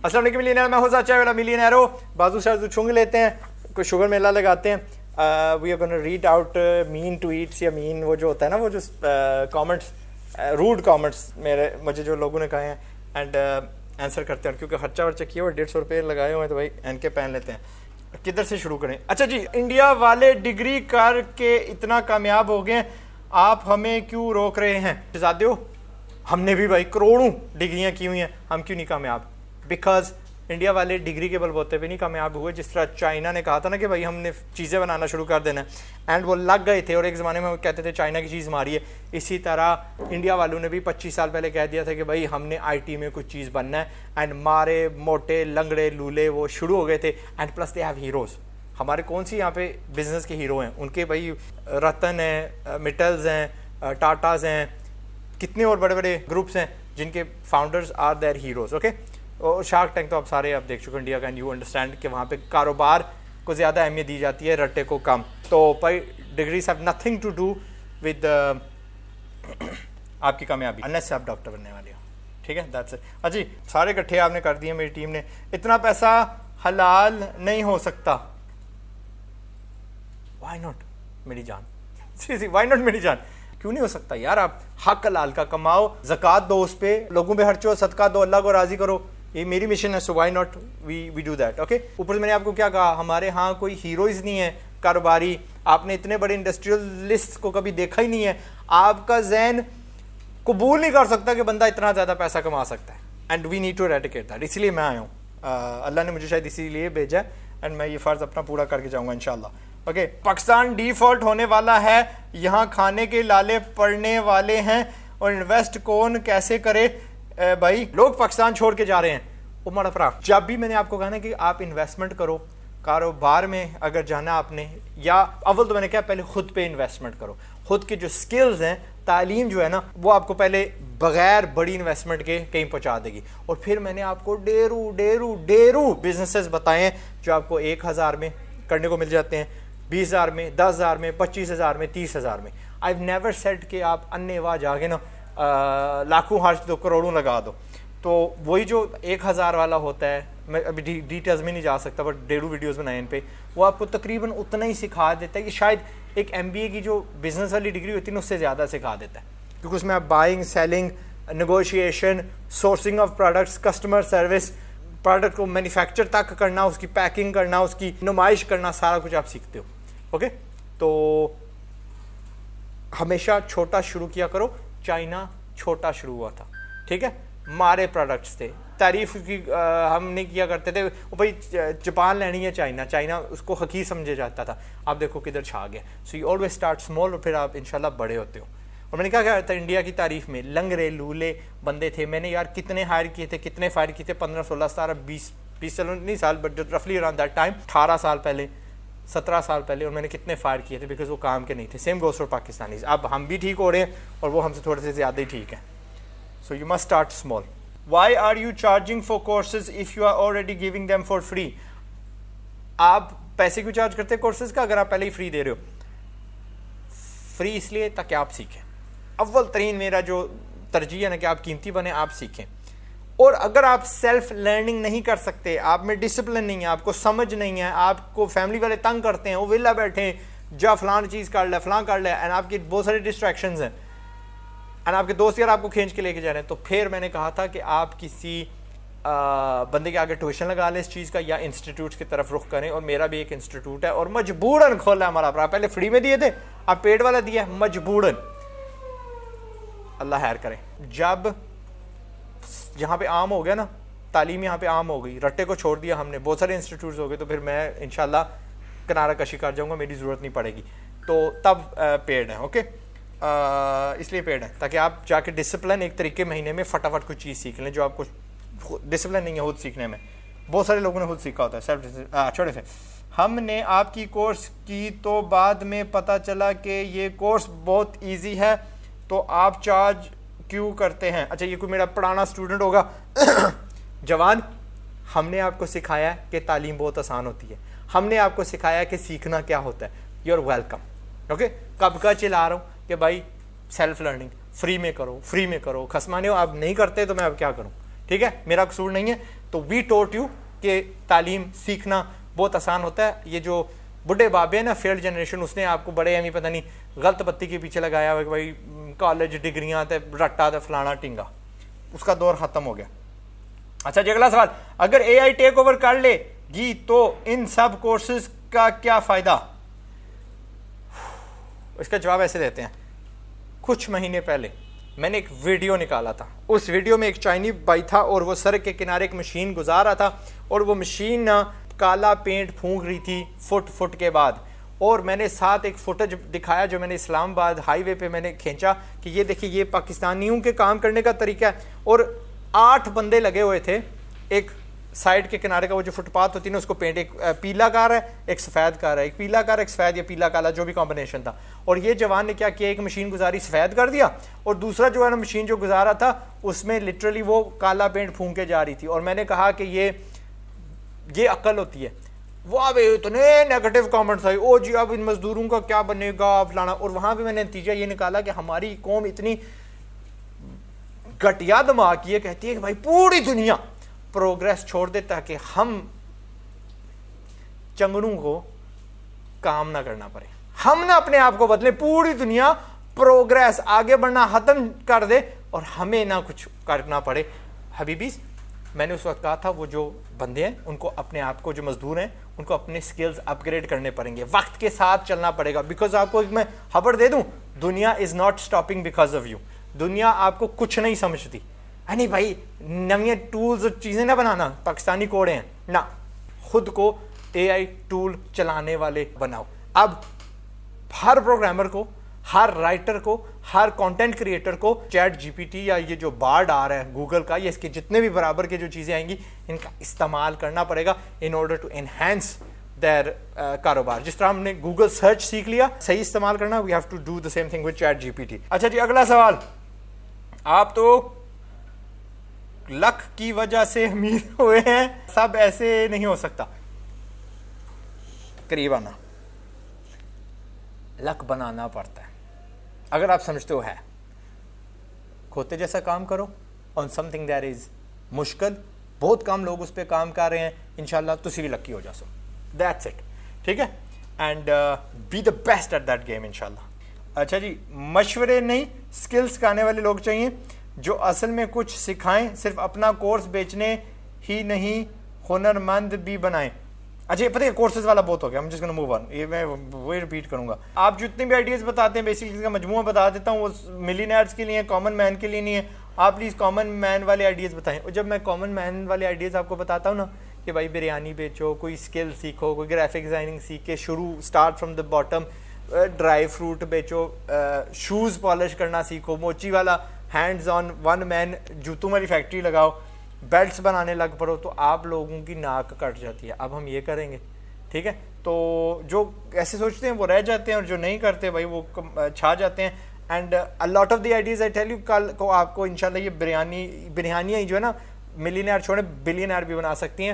السلام علیکم ملینئر، میں ہوں چائے والا ملینئرو. بازو شازو چونگ لیتے ہیں, کوئی شوگر میلا لگاتے ہیں. We are gonna read out main tweets یا مین وہ جو ہوتا ہے نا وہ جو کامنٹس, روڈ کامنٹس مجھے جو لوگوں نے کہے ہیں, اینڈ آنسر کرتے ہیں. کیونکہ خرچہ ورچہ کیا ہوا 150 روپے لگائے ہوئے ہیں تو بھائی این کے پہن لیتے ہیں. کدھر سے شروع کریں؟ اچھا جی, انڈیا والے ڈگری کر کے اتنا کامیاب ہو گئے, آپ ہمیں کیوں روک رہے ہیں؟ شہزادیو, ہم نے بھی بھائی کروڑوں ڈگریاں کی ہوئی ہیں, ہم کیوں نہیں کامیاب؟ بیکاز انڈیا والے ڈگری کے بل بوتے پہ نہیں کامیاب ہوئے. جس طرح چائنا نے کہا تھا نا کہ بھائی ہم نے چیزیں بنانا شروع کر دینا ہے, اینڈ وہ لگ گئے تھے, اور ایک زمانے میں وہ کہتے تھے چائنا کی چیز ہماری ہے. اسی طرح انڈیا والوں نے بھی 25 سال پہلے کہہ دیا تھا کہ بھائی ہم نے آئی ٹی میں کچھ چیز بننا ہے, اینڈ مارے موٹے لنگڑے لولے وہ شروع ہو گئے تھے. And plus they have heroes. ہمارے کون سی یہاں پہ بزنس کے ہیرو ہیں؟ ان کے بھائی رتن ہیں, مٹلز ہیں, ٹاٹاز ہیں, کتنے اور بڑے بڑے گروپس ہیں جن کے founders are their heroes. Okay, اور شارک ٹینک تو آپ سارے آپ دیکھ چکے انڈیا کا, اینڈ یو انڈرسٹینڈ کہ وہاں پہ کاروبار کو زیادہ اہمیت دی جاتی ہے, رٹے کو کم. تو بھائی degrees have nothing to do with آپ کی کامیابی, انلیس سے آپ ڈاکٹر بننے والے ہو. ٹھیک ہے, دیٹس اٹ. ہاں جی, سارے اکٹھے آپ نے کر دیے میری ٹیم نے. اتنا پیسہ حلال نہیں ہو سکتا. وائی ناٹ میری جان, سیریسلی وائی ناٹ میری جان, کیوں نہیں ہو سکتا یار؟ آپ حق حلال کا کماؤ, زکوٰۃ دو, اس پہ لوگوں پہ خرچو, صدقہ دو, اللہ کو راضی کرو. یہ میری مشن ہے, so why not we do that. Okay, اوپر سے میں نے آپ کو کیا کہا, ہمارے ہاں کوئی ہیروز نہیں ہے کاروباری. آپ نے اتنے بڑے انڈسٹریلسٹ کو کبھی دیکھا ہی نہیں ہے. آپ کا ذہن قبول نہیں کر سکتا کہ بندہ اتنا زیادہ پیسہ کما سکتا ہے, and we need to eradicate that. اسی لیے میں آیا ہوں, اللہ نے مجھے شاید اسی لیے بھیجا ہے, اینڈ میں یہ فرض اپنا پورا کر کے جاؤں گا انشاءاللہ. اوکے, پاکستان ڈیفالٹ ہونے والا ہے, یہاں کھانے کے لالے پڑنے والے ہیں, اور انویسٹ کون کیسے کرے؟ بھائی لوگ پاکستان چھوڑ کے جا رہے ہیں. عمر افرا, جب بھی میں نے آپ کو کہا نا کہ آپ انویسٹمنٹ کرو کاروبار میں, اگر جانا آپ نے, یا اول تو میں نے کہا پہلے خود پہ انویسٹمنٹ کرو. خود کے جو سکلز ہیں, تعلیم جو ہے نا, وہ آپ کو پہلے بغیر بڑی انویسٹمنٹ کے کہیں پہنچا دے گی. اور پھر میں نے آپ کو ڈیرو بزنسز بتائے ہیں جو آپ کو 1000 میں کرنے کو مل جاتے ہیں, 20,000 میں, 10,000 میں, 25,000 میں, 30,000 میں. آئی ہیو نیور سیڈ کہ آپ انیواہ جا کے نا لاکھوں خرچ دو, کروڑوں لگا دو. تو وہی جو 1000 والا ہوتا ہے, میں ابھی ڈیٹیلز میں نہیں جا سکتا, بٹ ڈیڑھو ویڈیوز بنائے ان پہ, وہ آپ کو تقریباً اتنا ہی سکھا دیتا ہے کہ شاید ایک MBA کی جو بزنس والی ڈگری ہوتی ہے نا, اس سے زیادہ سکھا دیتا ہے. کیونکہ اس میں آپ buying, selling, negotiation, sourcing of products, customer service, product کو مینوفیکچر تک کرنا, اس کی پیکنگ کرنا, اس کی نمائش کرنا, سارا کچھ آپ سیکھتے ہو. اوکے, تو ہمیشہ چھوٹا شروع کیا کرو. چائنا چھوٹا شروع ہوا تھا, ٹھیک ہے, مارے پروڈکٹس تھے, تعریف کی ہم نہیں کیا کرتے تھے. بھائی جاپان لینی ہے, چائنا اس کو حقیر سمجھا جاتا تھا. آپ دیکھو کدھر چھا گیا. So you always start small, اور پھر آپ انشاءاللہ بڑے ہوتے ہو. اور میں نے کیا کہا تھا انڈیا کی تعریف میں, لنگڑے لولے بندے تھے. میں نے یار کتنے ہائر کیے تھے, کتنے فائر کیے تھے, 15 16 17 20 چلو نہیں سال, بٹ رفلی اراؤنڈ دیٹ ٹائم, 18 سال پہلے, 17 سال پہلے. اور میں نے کتنے فائر کیے تھے, بیکاز وہ کام کے نہیں تھے. Same goes for Pakistanis. اب ہم بھی ٹھیک ہو رہے ہیں, اور وہ ہم سے تھوڑے سے زیادہ ہی ٹھیک ہیں. So you must start small. Why are you charging for courses if you are already giving them for free? آپ پیسے کیوں چارج کرتے ہیں کورسز کا اگر آپ پہلے ہی فری دے رہے ہو؟ فری اس لیے تاکہ آپ سیکھیں. اول ترین میرا جو ترجیح ہے نا کہ آپ قیمتی بنیں, آپ سیکھیں. اور اگر آپ سیلف لرننگ نہیں کر سکتے, آپ میں ڈسپلن نہیں ہے, آپ کو سمجھ نہیں ہے, آپ کو فیملی والے تنگ کرتے ہیں, وہ ویلا بیٹھے ہیں, جا فلان چیز کر لے, فلان کر لے, اینڈ آپ کی بہت ساری ڈسٹریکشنز ہیں, اور آپ کے دوست یار آپ کو کھینچ کے لے کے جا رہے ہیں, تو پھر میں نے کہا تھا کہ آپ کسی بندے کے آگے ٹیوشن لگا لیں اس چیز کا, یا انسٹیٹیوٹس کی طرف رخ کریں. اور میرا بھی ایک انسٹیٹیوٹ ہے, اور مجبوراً کھولا ہے ہمارا. پہلے فری میں دیے تھے, آپ پیڈ والا دیا ہے, مجبوراً. اللہ خیر کرے. جب جہاں پہ عام ہو گیا نا تعلیم, یہاں پہ عام ہو گئی, رٹے کو چھوڑ دیا ہم نے, بہت سارے انسٹیٹیوٹس ہو گئے, تو پھر میں انشاءاللہ کنارہ کشی کر جاؤں گا, میری ضرورت نہیں پڑے گی. تو تب پیڈ ہے. اوکے, اس لیے پیڈ ہے تاکہ آپ جا کے ڈسپلن ایک طریقے مہینے میں فٹافٹ کوئی چیز سیکھ لیں جو آپ کو ڈسپلن نہیں ہے خود سیکھنے میں. بہت سارے لوگوں نے خود سیکھا ہوتا ہے سیلف. چھوڑے سے ہم نے آپ کی کورس کی تو بعد میں پتہ چلا کہ یہ کورس بہت ایزی ہے, تو آپ چارج کیوں کرتے ہیں؟ اچھا, یہ کوئی میرا پرانا اسٹوڈنٹ ہوگا. جوان, ہم نے آپ کو سکھایا کہ تعلیم بہت آسان ہوتی ہے, ہم نے آپ کو سکھایا کہ سیکھنا کیا ہوتا ہے. You are welcome. اوکے, کب کا چلا رہا ہوں کہ بھائی سیلف لرننگ فری میں کرو, فری میں کرو. خسمانے ہو آپ نہیں کرتے تو میں اب کیا کروں؟ ٹھیک ہے, میرا قصور نہیں ہے. تو وی ٹوٹ یو کہ تعلیم سیکھنا بہت آسان ہوتا ہے. یہ جو بڈھے بابے ہیں نا فیلڈ جنریشن, اس نے آپ کو بڑے پتہ نہیں غلط پتی کے پیچھے لگایا ہوا کہ بھائی کالج ڈگریاں تے رٹا تے فلانا ٹنگا, اس کا دور ختم ہو گیا. اچھا جی اگلا سوال, اگر اے آئی ٹیک اوور کر لے گی تو ان سب کورسز کا کیا فائدہ؟ اس کا جواب ایسے دیتے ہیں. کچھ مہینے پہلے میں نے ایک ویڈیو نکالا تھا, اس ویڈیو میں ایک چائنی بھائی تھا اور وہ سڑک کے کنارے ایک مشین گزار رہا تھا, اور وہ مشین کالا پینٹ پھونک رہی تھی فٹ کے بعد, اور میں نے ساتھ ایک فوٹیج دکھایا جو میں نے اسلام آباد ہائی وے پہ میں نے کھینچا کہ یہ دیکھیے یہ پاکستانیوں کے کام کرنے کا طریقہ ہے. اور 8 بندے لگے ہوئے تھے ایک سائڈ کے کنارے کا, وہ جو فٹ پاتھ ہوتی ہے نا اس کو پینٹ, ایک پیلا کار ہے ایک سفید کار ہے, ایک پیلا کار ایک سفید یا پیلا کالا جو بھی کمبینیشن تھا. اور یہ جوان نے کیا کیا, ایک مشین گزاری سفید کر دیا, اور دوسرا جو ہے نا مشین جو گزارا تھا اس میں لٹرلی وہ کالا پینٹ پھونکے جا رہی تھی. اور میں نے کہا کہ یہ عقل ہوتی ہے. وہ اب اتنے نیگیٹو کامنٹس آئے, او جی اب ان مزدوروں کا کیا بنے گا فلانا. اور وہاں پہ میں نے نتیجہ یہ نکالا کہ ہماری قوم اتنی گھٹیا دماغ کی ہے, کہتی ہے کہ بھائی پوری دنیا پروگریس چھوڑ دے تاکہ ہم چنگڑوں کو کام نہ کرنا پڑے, ہم نہ اپنے آپ کو بدلے, پوری دنیا پروگریس آگے بڑھنا ختم کر دے اور ہمیں نہ کچھ کرنا پڑے. حبیبیز میں نے اس وقت کہا تھا وہ جو بندے ہیں ان کو اپنے آپ کو, جو مزدور ہیں ان کو اپنے سکلز اپ گریڈ کرنے پڑیں گے, وقت کے ساتھ چلنا پڑے گا. بیکاز آپ کو ایک میں خبر دے دوں, دنیا is not stopping because of you. دنیا آپ کو کچھ نہیں سمجھتی. نہیں بھائی نئے ٹولز اور چیزیں نہ بنانا, پاکستانی کوڑے ہیں نہ, خود کو اے آئی ٹول چلانے والے بناؤ. اب ہر پروگرامر کو, ہر رائٹر کو, ہر کانٹینٹ کریٹر کو چیٹ جی پی ٹی یا یہ جو بارڈ آ رہا ہے گوگل کا, یا اس کے جتنے بھی برابر کے جو چیزیں آئیں گی ان کا استعمال کرنا پڑے گا ان آرڈر ٹو انہینس دیر کاروبار. جس طرح ہم نے گوگل سرچ سیکھ لیا صحیح استعمال کرنا, we have to do the same thing with ChatGPT. اچھا جی اگلا سوال, آپ تو لک کی وجہ سے امیر ہوئے ہیں, سب ایسے نہیں ہو سکتا. قریب آنا, لک بنانا پڑتا ہے اگر آپ سمجھتے ہو ہے. کھوتے جیسا کام کرو آن سم تھنگ دیٹ از مشکل, بہت کم لوگ اس پہ کام کر رہے ہیں, انشاءاللہ تسی بھی لکی ہو جا سو. دیٹس اٹ, ٹھیک ہے, and be the best at that game انشاءاللہ. اچھا جی, مشورے نہیں اسکل سکھانے والے لوگ چاہیے جو اصل میں کچھ سکھائیں, صرف اپنا کورس بیچنے ہی نہیں ہنرمند بھی بنائیں. اچھا یہ پتہ ہے کورسز والا بہت ہو گیا, ہم جس کو موو آن, یہ میں وہی ریپیٹ کروں گا. آپ جتنے بھی آئیڈیاز بتاتے ہیں بیسکلی اس کا مجموعہ بتا دیتا ہوں, وہ ملینئرز کے لیے, کامن مین کے لیے نہیں ہے. آپ پلیز کامن مین والے آئیڈیاز بتائیں. اور جب میں کامن مین والے آئیڈیاز آپ کو بتاتا ہوں نا کہ بھائی بریانی بیچو, کوئی اسکل سیکھو, کوئی گرافک ڈیزائننگ سیکھ کے شروع, start from the bottom, dry fruit بیچو, شوز پالش کرنا سیکھو, موچی والا ہینڈز آن ون مین جوتوں والی فیکٹری لگاؤ, بیلٹس بنانے لگ پڑو, تو آپ لوگوں کی ناک کٹ جاتی ہے. اب ہم یہ کریں گے, ٹھیک ہے. تو جو ایسے سوچتے ہیں وہ رہ جاتے ہیں, اور جو نہیں کرتے بھائی وہ چھا جاتے ہیں. And a lot of the ideas I tell you, کل کو آپ کو انشاءاللہ یہ بریانیاں جو ہے نا ملینئر چھوڑیں بلینئر بھی بنا سکتی ہیں.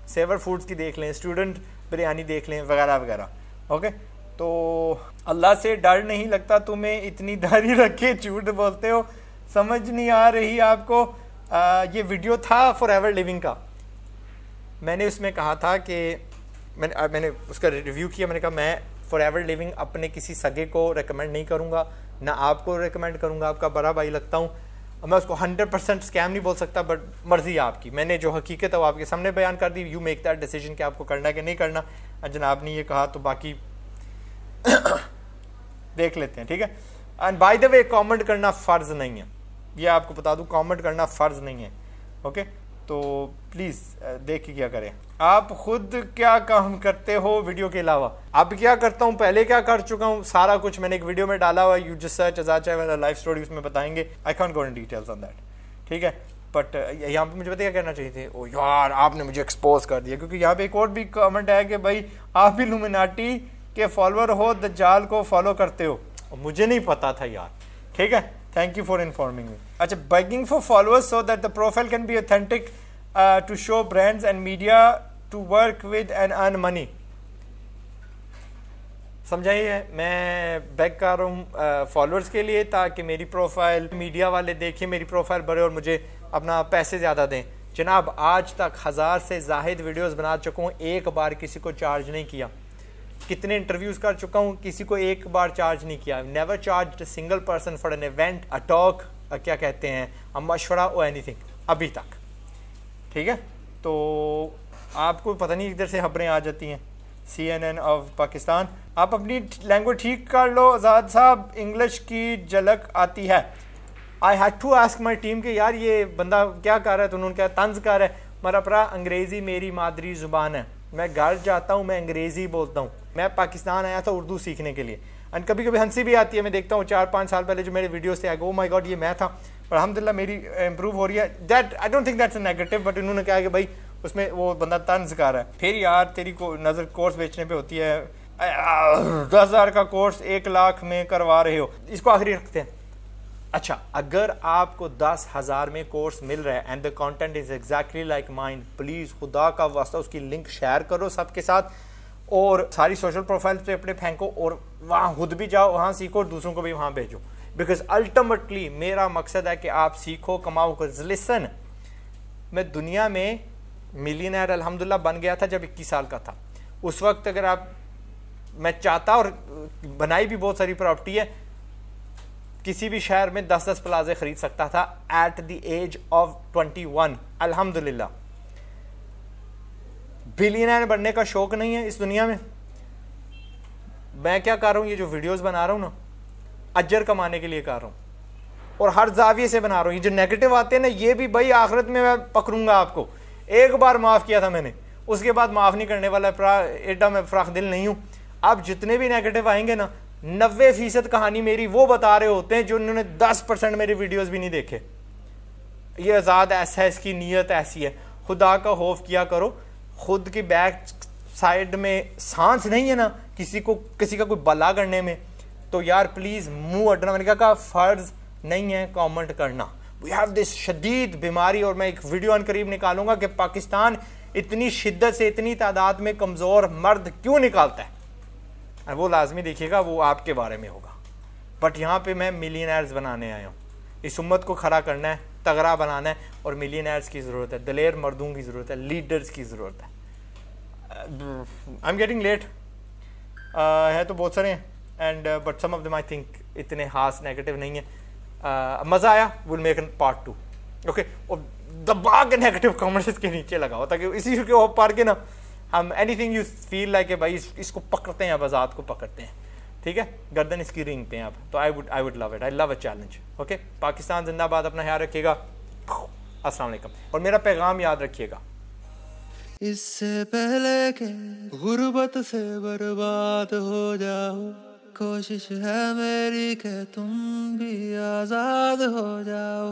سیور فوڈز کی دیکھ لیں, اسٹوڈنٹ بریانی دیکھ لیں, وغیرہ وغیرہ. اوکے, تو اللہ سے ڈر نہیں لگتا تمہیں, اتنی داڑھی رکھے جھوٹ بولتے ہو, سمجھ نہیں آ رہی آپ کو. یہ ویڈیو تھا فار ایور لیونگ کا, میں نے اس میں کہا تھا کہ میں نے اس کا ریویو کیا, میں نے کہا میں فار ایور لیونگ اپنے کسی سگے کو ریکمینڈ نہیں کروں گا, نہ آپ کو ریکمینڈ کروں گا, آپ کا بڑا بھائی لگتا ہوں. میں اس کو 100% اسکیم نہیں بول سکتا, بٹ مرضی ہے آپ کی. میں نے جو حقیقت ہے وہ آپ کے سامنے بیان کر دی. یو میک دیٹ ڈیسیجن کہ آپ کو کرنا ہے کہ نہیں کرنا. جناب نے یہ کہا تو باقی دیکھ لیتے ہیں, ٹھیک ہے. And by the way comment کرنا فرض نہیں ہے, یہ آپ کو بتا دوں, کامنٹ کرنا فرض نہیں ہے. اوکے, تو پلیز دیکھ کے کیا کریں. آپ خود کیا کام کرتے ہو ویڈیو کے علاوہ؟ اب کیا کرتا ہوں, پہلے کیا کر چکا ہوں, سارا کچھ میں نے ایک ویڈیو میں ڈالا ہوا ہے, یو جسٹ سرچ ازاد چائے والا لائف اسٹوری, اس میں بتائیں گے. I can't go in details on that, ٹھیک ہے. بٹ یہاں پہ مجھے پتہ کیا کرنا چاہیے تھے, او یار آپ نے مجھے ایکسپوز کر دیا, کیونکہ یہاں پہ ایک اور بھی کامنٹ ہے کہ بھائی آپ الومناٹی کے فالوور ہو, دجال کو فالو کرتے ہو. مجھے نہیں پتا تھا یار, ٹھیک ہے. Thank you for informing me. اچھا, begging for followers so that the profile can be authentic to show brands and media to work with and earn money. سمجھائیے, میں بیگ کر رہا ہوں فالوورز کے لیے تاکہ میری پروفائل میڈیا والے دیکھیں, میری پروفائل بڑھے اور مجھے اپنا پیسے زیادہ دیں. جناب آج تک 1000 سے زائد ویڈیوز بنا چکا ہوں, ایک بار کسی کو چارج نہیں کیا. کتنے انٹرویوز کر چکا ہوں, کسی کو ایک بار چارج نہیں کیا. Never charged a single person for an event, a talk, کیا کہتے ہیں, مشورہ اور اینی تھنگ ابھی تک. ٹھیک ہے, تو آپ کو پتہ نہیں ادھر سے خبریں آ جاتی ہیں CNN آف پاکستان. آپ اپنی لینگویج ٹھیک کر لو آزاد صاحب, انگلش کی جھلک آتی ہے. I had to ask my team کہ یار یہ بندہ کیا کر رہا ہے, تو انہوں نے کہا طنز کر رہا ہے. میرا پرا انگریزی میری مادری زبان ہے, میں گھر جاتا ہوں میں انگریزی بولتا ہوں. میں پاکستان آیا تھا اردو سیکھنے کے لیے, اینڈ کبھی کبھی ہنسی بھی آتی ہے. میں دیکھتا ہوں 4-5 سال پہلے جو میرے ویڈیوز تھے, او مائی گاڈ یہ میں تھا. اور الحمدللہ میری امپروو ہو رئی ہے. That I don't think that's a negative, but انہوں نے کہا کہ بھائی اس میں وہ بندہ طنز کر رہا ہے. پھر یار تیری نظر کورس بیچنے پہ ہوتی ہے, 10,000 کا کورس 1 لاکھ میں کروا رہے ہو, اس کو آخری رکھتے ہیں. اچھا اگر آپ کو 10,000 میں کورس مل رہا ہے and the content is exactly like mind, please خدا کا واسطہ اس کی لنک شیئر کرو سب کے ساتھ, اور ساری سوشل پروفائل پہ اپنے پھینکو, اور وہاں خود بھی جاؤ, وہاں سیکھو, اور دوسروں کو بھی وہاں بھیجو. بیکاز الٹیمیٹلی میرا مقصد ہے کہ آپ سیکھو, کماؤ. لسن, میں دنیا میں ملینئر الحمدللہ بن گیا تھا جب 21 سال کا تھا. اس وقت اگر آپ, میں چاہتا, اور بنائی بھی بہت ساری پراپرٹی ہے, کسی بھی شہر میں 10 پلازے خرید سکتا تھا ایٹ دی ایج آف 21. الحمدللہ بلینئر بننے کا شوق نہیں ہے اس دنیا میں. میں کیا کر رہا ہوں, یہ جو ویڈیوز بنا رہا ہوں نا, اجر کمانے کے لیے کر رہا ہوں, اور ہر زاویے سے بنا رہا ہوں. یہ جو نیگیٹو آتے ہیں نا, یہ بھی بھائی آخرت میں پکڑوں گا آپ کو. ایک بار معاف کیا تھا میں نے, اس کے بعد معاف نہیں کرنے والا. ایڈا میں فراخ دل نہیں ہوں. اب جتنے بھی نیگیٹو آئیں گے نا, 90% کہانی میری وہ بتا رہے ہوتے ہیں جو انہوں نے 10% میرے ویڈیوز بھی نہیں دیکھے. یہ آزاد ایسا ہے, اس کی نیت ایسی ہے. خدا کا خوف کیا کرو. خود کی بیک سائڈ میں سانس نہیں ہے نا کسی کا کوئی بلا کرنے میں, تو یار پلیز منہ اڈنا. میں نے کہا فرض نہیں ہے کامنٹ کرنا. وی ہیو دس شدید بیماری, اور میں ایک ویڈیو ان قریب نکالوں گا کہ پاکستان اتنی شدت سے اتنی تعداد میں کمزور مرد کیوں نکالتا ہے, وہ لازمی دیکھیے گا, وہ آپ کے بارے میں ہوگا. بٹ یہاں پہ میں ملینئرز بنانے آیا ہوں. اس امت کو کھڑا کرنا ہے, تگڑا بنانا ہے, اور ملینئرز کی ضرورت ہے, دلیر مردوں کی ضرورت ہے, لیڈرز کی ضرورت ہے. آئی ایم گیٹنگ لیٹ, ہے تو بہت سارے ہیں, and but some of them I think اتنے خاص نیگیٹو نہیں ہیں. مزہ آیا, will make an part 2. Okay, اور دبا کے نیگیٹو کامنٹس اس کے نیچے لگاؤ, تاکہ اسی کے اوپر کے نا ہم anything you feel like کہ بھائی اس کو پکڑتے ہیں, اب آزاد کو پکڑتے ہیں. ٹھیک ہے, گردن اس کی رینگتے ہیں اب. تو I would love it, I love a challenge. Okay, Pakistan زندہ باد, اپنا خیال رکھیے گا. السلام علیکم, اور میرا پیغام یاد رکھیے گا. اس سے پہلے کہ غربت سے برباد ہو جاؤ, کوشش ہے میری کہ تم بھی آزاد ہو جاؤ.